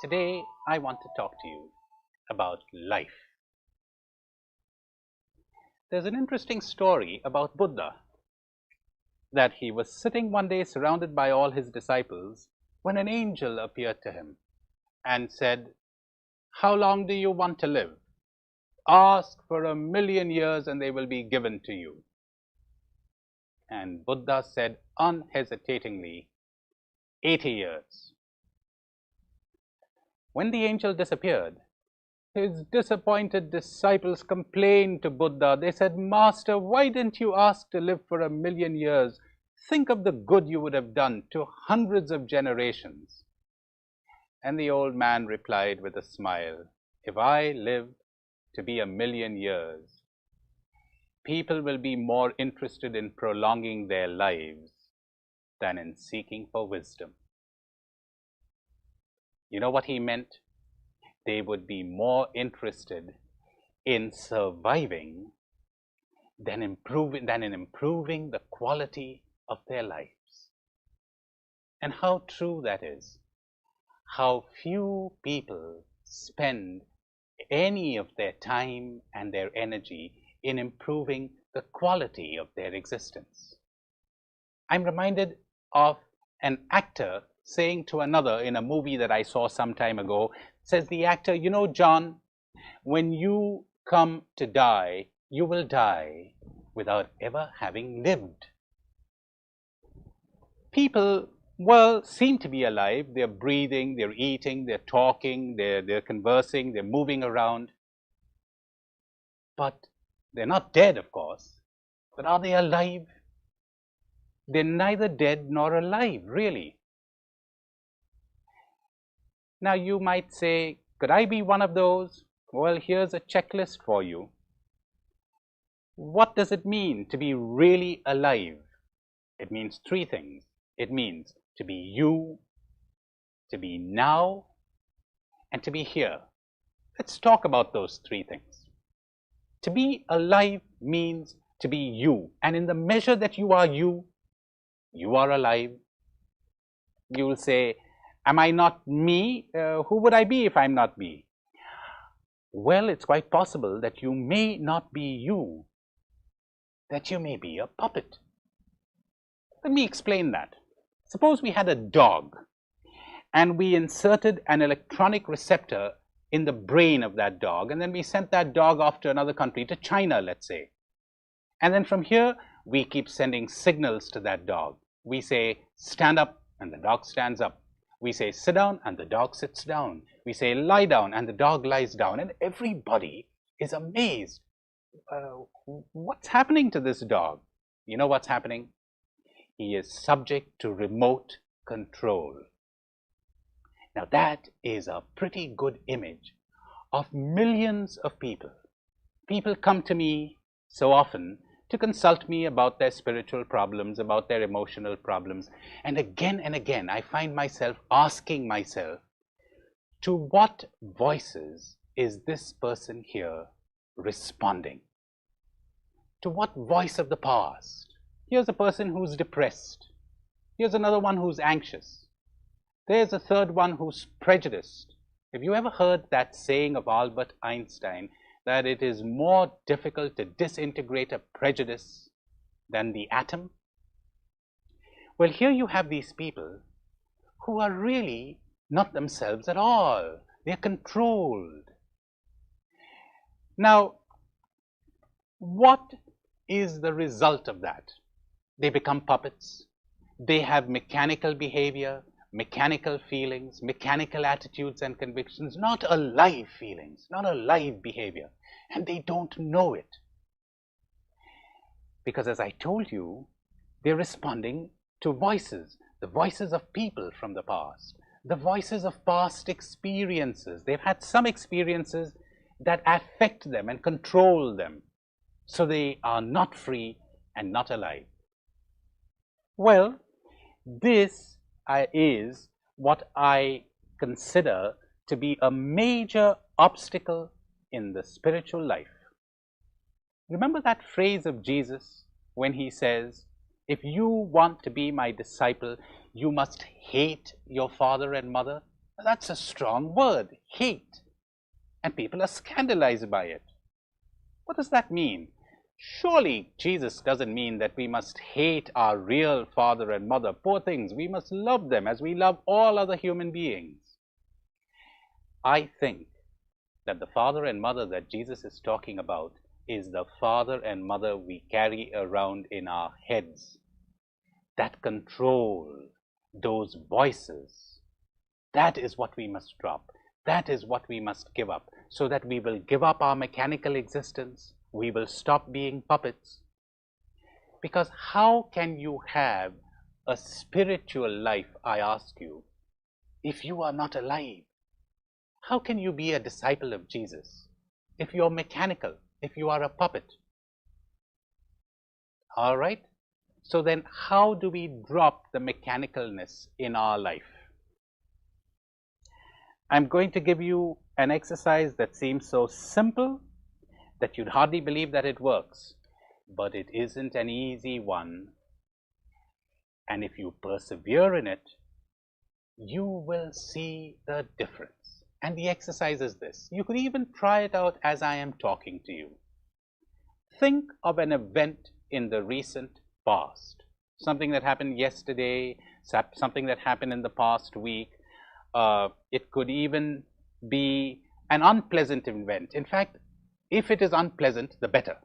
Today I want to talk to you about life. There's an interesting story about Buddha, that he was sitting one day surrounded by all his disciples when an angel appeared to him and said, "How long do you want to live? Ask for 1,000,000 years and they will be given to you." And Buddha said unhesitatingly, 80 years. When the angel disappeared, his disappointed disciples complained to Buddha. They said, "Master, why didn't you ask to live for 1,000,000 years? Think of the good you would have done to hundreds of generations." And the old man replied with a smile, "If I live to be 1,000,000 years, people will be more interested in prolonging their lives than in seeking for wisdom." You know what he meant? They would be more interested in surviving than in improving the quality of their lives. And how true that is. How few people spend any of their time and their energy in improving the quality of their existence. I'm reminded of an actor saying to another in a movie that I saw some time ago. Says the actor, "You know, John, when you come to die, you will die without ever having lived." People, well, seem to be alive. They're breathing, they're eating, they're talking, they're conversing, they're moving around. But they're not dead, of course. But are they alive? They're neither dead nor alive, really. Now you might say, could I be one of those? Well, here's a checklist for you. What does it mean to be really alive? It means three things. It means to be you, to be now, and to be here. Let's talk about those three things. To be alive means to be you. And in the measure that you are you, you are alive. You will say, "Am I not me? Who would I be if I'm not me?" Well, it's quite possible that you may not be you, that you may be a puppet. Let me explain that. Suppose we had a dog and we inserted an electronic receptor in the brain of that dog, and then we sent that dog off to another country, to China, let's say. And then from here, we keep sending signals to that dog. We say, "Stand up," and the dog stands up. We say, "Sit down," and the dog sits down. We say, "Lie down," and the dog lies down. And everybody is amazed. What's happening to this dog? You know what's happening? He is subject to remote control. Now that is a pretty good image of millions of people. People come to me so often to consult me about their spiritual problems, about their emotional problems. And again, I find myself asking myself, to what voices is this person here responding? To what voice of the past? Here's a person who's depressed. Here's another one who's anxious. There's a third one who's prejudiced. Have you ever heard that saying of Albert Einstein, that it is more difficult to disintegrate a prejudice than the atom? Well, here you have these people who are really not themselves at all. They're controlled. Now, what is the result of that? They become puppets. They have mechanical behavior, mechanical feelings, mechanical attitudes and convictions, not alive feelings, not alive behavior, and they don't know it. Because as I told you, they're responding to voices, the voices of people from the past, the voices of past experiences. They've had some experiences that affect them and control them, so they are not free and not alive. Well, this is what I consider to be a major obstacle in the spiritual life. Remember that phrase of Jesus when he says, "If you want to be my disciple, you must hate your father and mother"? That's a strong word, hate. And people are scandalized by it. What does that mean? Surely Jesus doesn't mean that we must hate our real father and mother. Poor things, we must love them as we love all other human beings. I think that the father and mother that Jesus is talking about is the father and mother we carry around in our heads that control those voices. That is what we must drop. That is what we must give up, so that we will give up our mechanical existence. We will stop being puppets. Because how can you have a spiritual life, I ask you, if you are not alive? How can you be a disciple of Jesus if you're mechanical, if you are a puppet? All right? So then how do we drop the mechanicalness in our life? I'm going to give you an exercise that seems so simple that you'd hardly believe that it works, but it isn't an easy one. And if you persevere in it, you will see the difference. And the exercise is this. You could even try it out as I am talking to you. Think of an event in the recent past, something that happened yesterday, something that happened in the past week. It could even be an unpleasant event. In fact, if it is unpleasant, the better.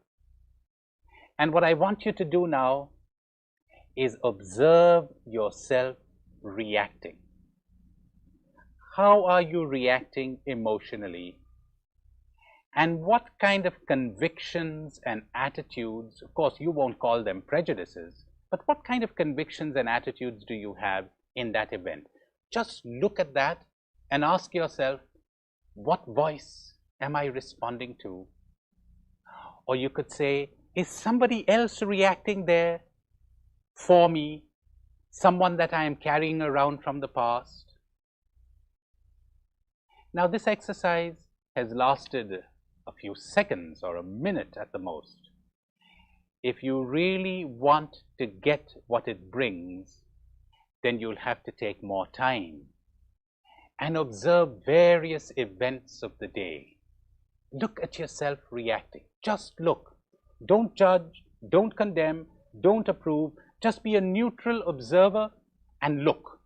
And what I want you to do now is observe yourself reacting. How are you reacting emotionally? And what kind of convictions and attitudes, of course you won't call them prejudices, but what kind of convictions and attitudes do you have in that event? Just look at that and ask yourself, what voice am I responding to? Or you could say, is somebody else reacting there for me? Someone that I am carrying around from the past? Now this exercise has lasted a few seconds or a minute at the most. If you really want to get what it brings, then you'll have to take more time and observe various events of the day. Look at yourself reacting. Just look. Don't judge, don't condemn, don't approve. Just be a neutral observer and look.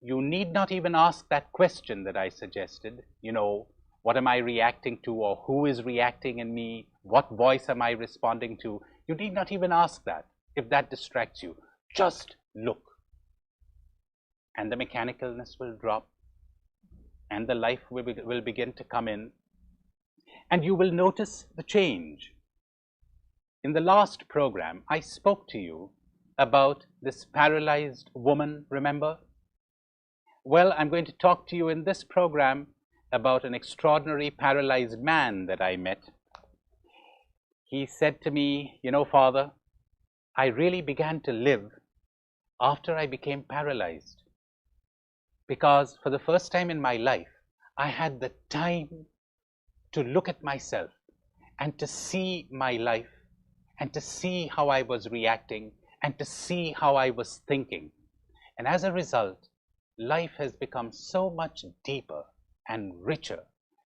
You need not even ask that question that I suggested, what am I reacting to, or who is reacting in me? What voice am I responding to? You need not even ask that if that distracts you. Just look. And the mechanicalness will drop, and the life will begin to come in, and you will notice the change. In the last program, I spoke to you about this paralyzed woman, remember? Well, I'm going to talk to you in this program about an extraordinary paralyzed man that I met. He said to me, Father, I really began to live after I became paralyzed, because for the first time in my life, I had the time to look at myself and to see my life and to see how I was reacting and to see how I was thinking. And as a result, life has become so much deeper and richer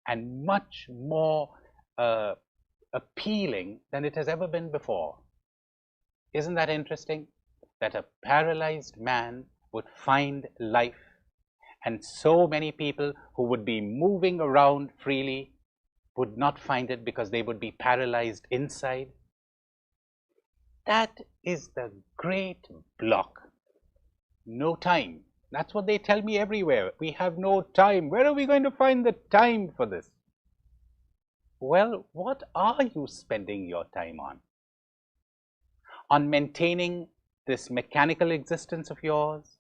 and much more appealing than it has ever been before. Isn't that interesting? That a paralyzed man would find life, and so many people who would be moving around freely would not find it because they would be paralyzed inside. That is the great block. No time. That's what they tell me everywhere. We have no time. Where are we going to find the time for this? Well, what are you spending your time on? On maintaining this mechanical existence of yours?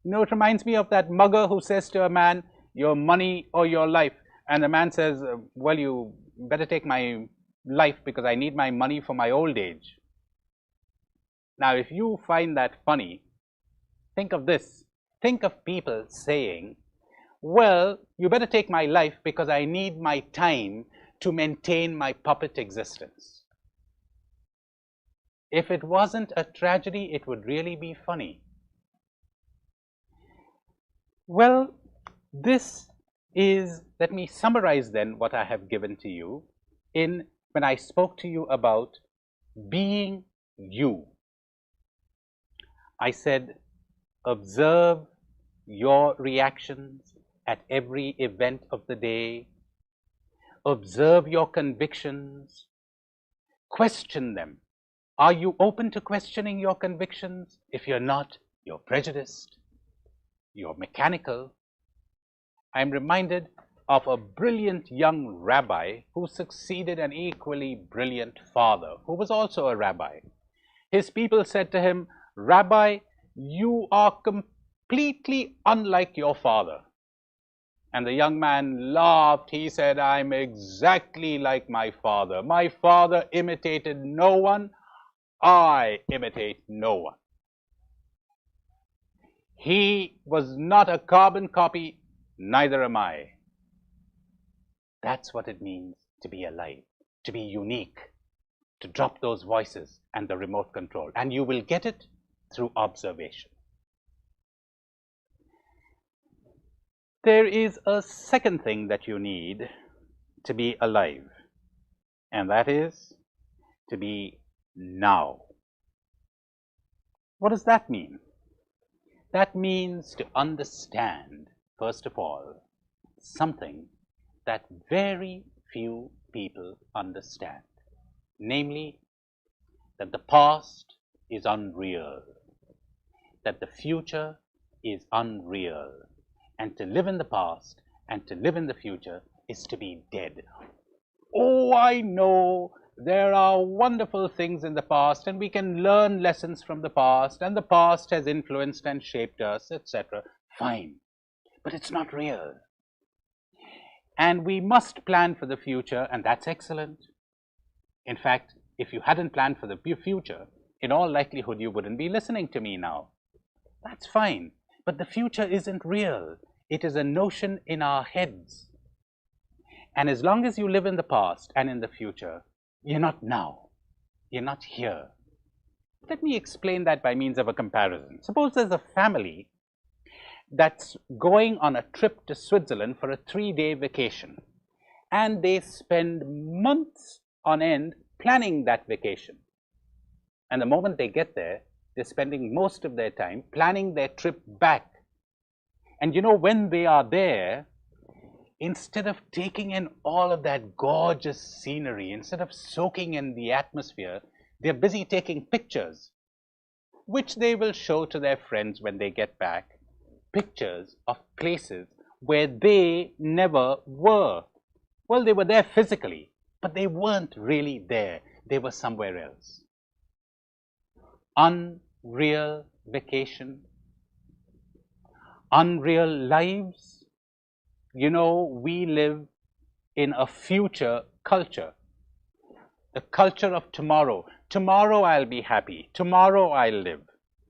It reminds me of that mugger who says to a man, your money or your life. And the man says, well, you better take my life because I need my money for my old age. Now, if you find that funny, think of this. Think of people saying, well, you better take my life because I need my time to maintain my puppet existence. If it wasn't a tragedy, it would really be funny. Well, this is, let me summarize then what I have given to you when I spoke to you about being you. I said, observe your reactions at every event of the day. Observe your convictions. Question them. Are you open to questioning your convictions? If you're not, you're prejudiced. You're mechanical. I'm reminded of a brilliant young rabbi who succeeded an equally brilliant father, who was also a rabbi. His people said to him, "Rabbi, you are completely unlike your father." And the young man laughed. He said, "I'm exactly like my father. My father imitated no one. I imitate no one." He was not a carbon copy, neither am I. That's what it means to be alive, to be unique, to drop those voices and the remote control. And you will get it through observation. There is a second thing that you need to be alive, and that is to be now. What does that mean? That means to understand, first of all, something that very few people understand, namely that the past is unreal, that the future is unreal, and to live in the past and to live in the future is to be dead. Oh, I know there are wonderful things in the past, and we can learn lessons from the past, and the past has influenced and shaped us, etc. Fine, but it's not real. And we must plan for the future, and that's excellent. In fact, if you hadn't planned for the future, in all likelihood you wouldn't be listening to me now. That's fine, but the future isn't real. It is a notion in our heads. And as long as you live in the past and in the future, you're not now. You're not here. Let me explain that by means of a comparison. Suppose there's a family that's going on a trip to Switzerland for a 3-day vacation, and they spend months on end planning that vacation. And the moment they get there, they're spending most of their time planning their trip back. And you know, when they are there, instead of taking in all of that gorgeous scenery, instead of soaking in the atmosphere, they're busy taking pictures, which they will show to their friends when they get back. Pictures of places where they never were. Well, they were there physically, but they weren't really there. They were somewhere else. Unreal vacation, unreal lives. You know, we live in a future culture, the culture of tomorrow. Tomorrow I'll be happy. Tomorrow I'll live.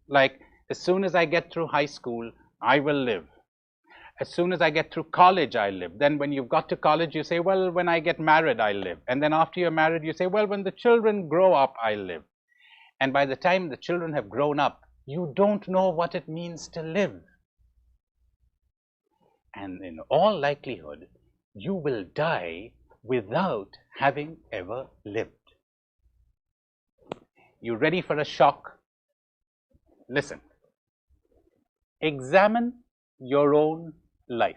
Like, as soon as I get through high school, I will live. As soon as I get through college, I live. Then when you've got to college, you say, well, when I get married, I live. And then after you're married, you say, well, when the children grow up, I live. And by the time the children have grown up, you don't know what it means to live. And in all likelihood, you will die without having ever lived. You ready for a shock? Listen. Examine your own life.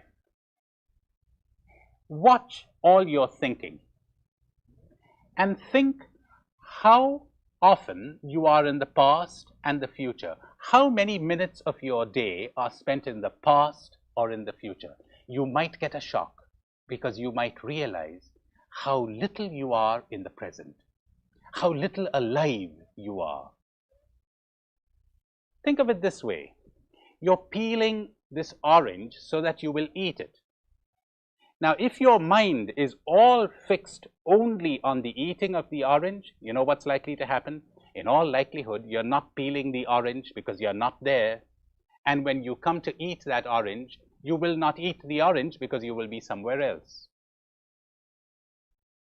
Watch all your thinking and think how often you are in the past and the future. How many minutes of your day are spent in the past or in the future? You might get a shock because you might realize how little you are in the present, how little alive you are. Think of it this way. You're peeling this orange so that you will eat it. Now, if your mind is all fixed only on the eating of the orange, you know what's likely to happen? In all likelihood, you're not peeling the orange because you're not there. And when you come to eat that orange, you will not eat the orange because you will be somewhere else.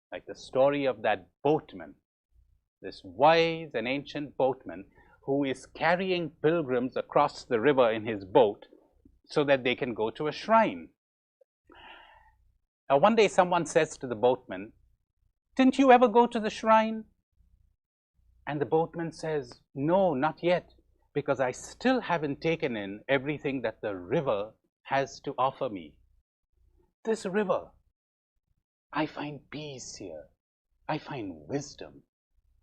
Like the story of that boatman, this wise and ancient boatman who is carrying pilgrims across the river in his boat. so that they can go to a shrine. One day someone says to the boatman, "Didn't you ever go to the shrine?" And the boatman says, "No, not yet, because I still haven't taken in everything that the river has to offer me. This river, I find peace here. I find wisdom.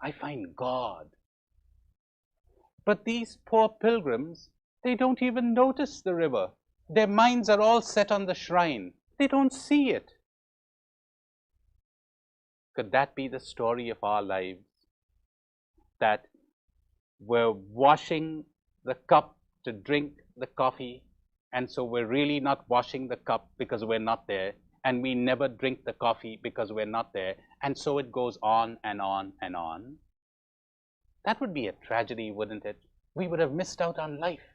I find God." But these poor pilgrims, they don't even notice the river. Their minds are all set on the shrine. They don't see it. Could that be the story of our lives? That we're washing the cup to drink the coffee, and so we're really not washing the cup because we're not there, and we never drink the coffee because we're not there, and so it goes on and on and on. That would be a tragedy, wouldn't it? We would have missed out on life.